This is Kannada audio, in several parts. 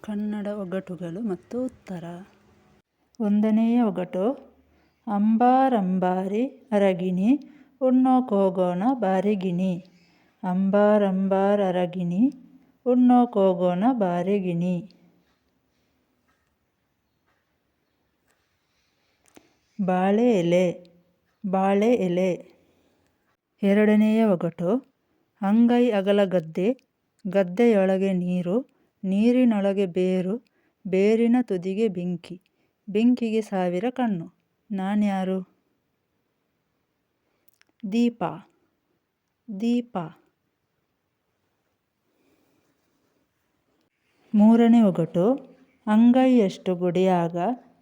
ಕನ್ನಡ ಒಗಟುಗಳು ಮತ್ತು ಉತ್ತರ. ಒಂದನೆಯ ಒಗಟು. ಅಂಬಾರಂಬಾರಿ ಅರಗಿಣಿ ಉಣ್ಣೋಕೋಗೋಣ ಬಾರಿಗಿಣಿ. ಅಂಬಾರಂಬಾರರಗಿಣಿ ಉಣ್ಣೋಕೋಗೋಣ ಬಾರಿಗಿಣಿ. ಬಾಳೆ ಎಲೆ ಬಾಳೆ ಎಲೆ. ಎರಡನೆಯ ಒಗಟು. ಅಂಗೈ ಅಗಲ ಗದ್ದೆ ಗದ್ದೆಯೊಳಗೆ ನೀರು ನೀರಿನೊಳಗೆ ಬೇರು ಬೇರಿನ ತುದಿಗೆ ಬೆಂಕಿ ಬೆಂಕಿಗೆ 1000 ಕಣ್ಣು. ನಾನ್ಯಾರು? ದೀಪ ದೀಪ. ಮೂರನೇ ಒಗಟು. ಅಂಗೈಯಷ್ಟು ಗುಡಿಯಾಗ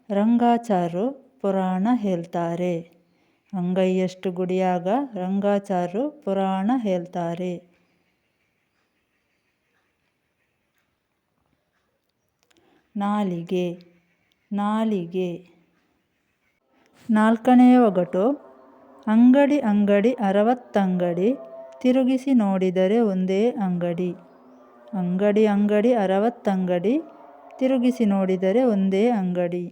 ರಂಗಾಚಾರು ಪುರಾಣ ಹೇಳ್ತಾರೆ. ಅಂಗೈಯಷ್ಟು ಗುಡಿಯಾಗ ರಂಗಾಚಾರು ಪುರಾಣ ಹೇಳ್ತಾರೆ. ನಾಲಿಗೆ ನಾಲಿಗೆ. ನಾಲ್ಕನೆಯ ಒಗಟು. ಅಂಗಡಿ ಅಂಗಡಿ 60 ಅಂಗಡಿ ತಿರುಗಿಸಿ ನೋಡಿದರೆ ಒಂದೇ ಅಂಗಡಿ. ಅಂಗಡಿ ಅಂಗಡಿ 60 ಅಂಗಡಿ ತಿರುಗಿಸಿ ನೋಡಿದರೆ ಒಂದೇ ಅಂಗಡಿ.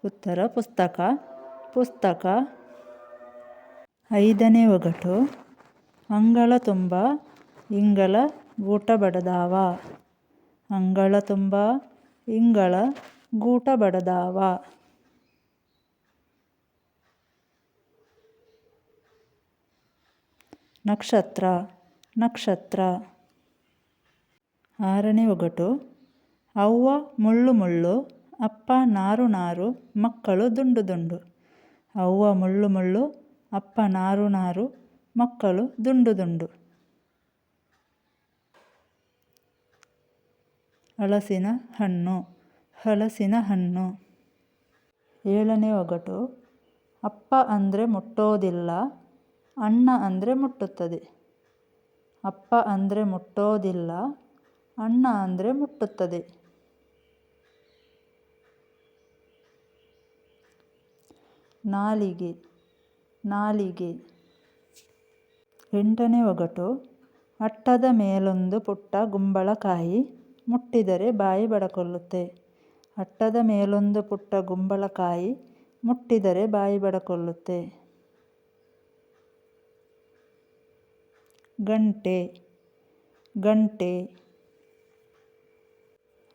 ಉತ್ತರ ಪುಸ್ತಕ ಪುಸ್ತಕ. ಐದನೇ ಒಗಟು. ಅಂಗಳ ತುಂಬ ಇಂಗಳ ಗೂಟ ಬಡದಾವ. ಅಂಗಳ ತುಂಬ ಇಂಗಳ ಗೂಟ ಬಡದಾವ. ನಕ್ಷತ್ರ ನಕ್ಷತ್ರ. ಆರನೇ ಒಗಟು. ಅವ್ವ ಮುಳ್ಳು ಮುಳ್ಳು ಅಪ್ಪ ನಾರು ನಾರು ಮಕ್ಕಳು ದುಂಡು ದುಂಡು. ಅವ್ವ ಮುಳ್ಳು ಮುಳ್ಳು ಅಪ್ಪ ನಾರು ನಾರು ಮಕ್ಕಳು ದುಂಡು ದುಂಡು. ಹಲಸಿನ ಹಣ್ಣು ಹಲಸಿನ ಹಣ್ಣು. ಏಳನೇ ಒಗಟು. ಅಪ್ಪ ಅಂದರೆ ಮುಟ್ಟೋದಿಲ್ಲ ಅಣ್ಣ ಅಂದರೆ ಮುಟ್ಟುತ್ತದೆ. ಅಪ್ಪ ಅಂದರೆ ಮುಟ್ಟೋದಿಲ್ಲ ಅಣ್ಣ ಅಂದರೆ ಮುಟ್ಟುತ್ತದೆ. ನಾಲಿಗೆ ನಾಲಿಗೆ. ಎಂಟನೇ ಒಗಟು. ಅಟ್ಟದ ಮೇಲೊಂದು ಪುಟ್ಟ ಗುಂಬಳಕಾಯಿ ಮುಟ್ಟಿದರೆ ಬಾಯಿ ಬಡಕೊಳ್ಳುತ್ತೆ. ಅಟ್ಟದ ಮೇಲೊಂದು ಪುಟ್ಟ ಗುಂಬಳಕಾಯಿ ಮುಟ್ಟಿದರೆ ಬಾಯಿ ಬಡಕೊಳ್ಳುತ್ತೆ. ಗಂಟೆ ಗಂಟೆ.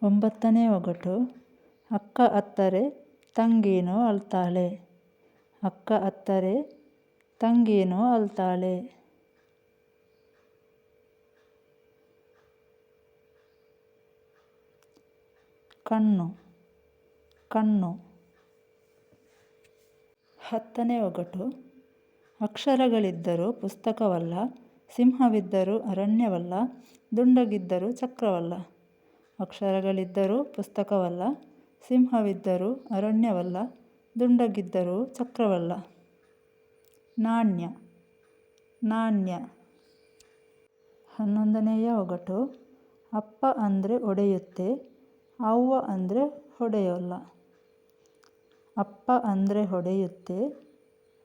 ಒಂಬತ್ತನೇ ಒಗಟು. ಅಕ್ಕ ಅತ್ತರೆ ತಂಗೀನು ಅಳ್ತಾಳೆ. ಅಕ್ಕ ಅತ್ತರೆ ತಂಗೀನು ಅಳ್ತಾಳೆ. ಕಣ್ಣು ಕಣ್ಣು. ಹತ್ತನೇ ಒಗಟು. ಅಕ್ಷರಗಳಿದ್ದರೂ ಪುಸ್ತಕವಲ್ಲ ಸಿಂಹವಿದ್ದರೂ ಅರಣ್ಯವಲ್ಲ ದುಂಡಗಿದ್ದರೂ ಚಕ್ರವಲ್ಲ. ಅಕ್ಷರಗಳಿದ್ದರೂ ಪುಸ್ತಕವಲ್ಲ ಸಿಂಹವಿದ್ದರೂ ಅರಣ್ಯವಲ್ಲ ದುಂಡಗಿದ್ದರೂ ಚಕ್ರವಲ್ಲ. ನಾಣ್ಯ ನಾಣ್ಯ. 11ನೆಯ ಒಗಟು. ಅಪ್ಪ ಅಂದರೆ ಒಡೆಯುತ್ತೆ ಅವ್ವ ಅಂದರೆ ಹೊಡೆಯೋಲ್ಲ. ಅಪ್ಪ ಅಂದರೆ ಹೊಡೆಯುತ್ತೆ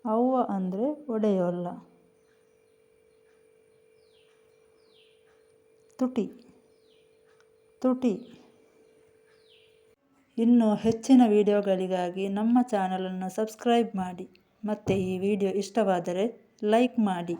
ಅವ್ವ ಅಂದರೆ ಒಡೆಯೋಲ್ಲ. ತುಟಿ ತುಟಿ. ಇನ್ನೂ ಹೆಚ್ಚಿನ ವಿಡಿಯೋಗಳಿಗಾಗಿ ನಮ್ಮ ಚಾನಲನ್ನು ಸಬ್ಸ್ಕ್ರೈಬ್ ಮಾಡಿ ಮತ್ತು ಈ ವಿಡಿಯೋ ಇಷ್ಟವಾದರೆ ಲೈಕ್ ಮಾಡಿ.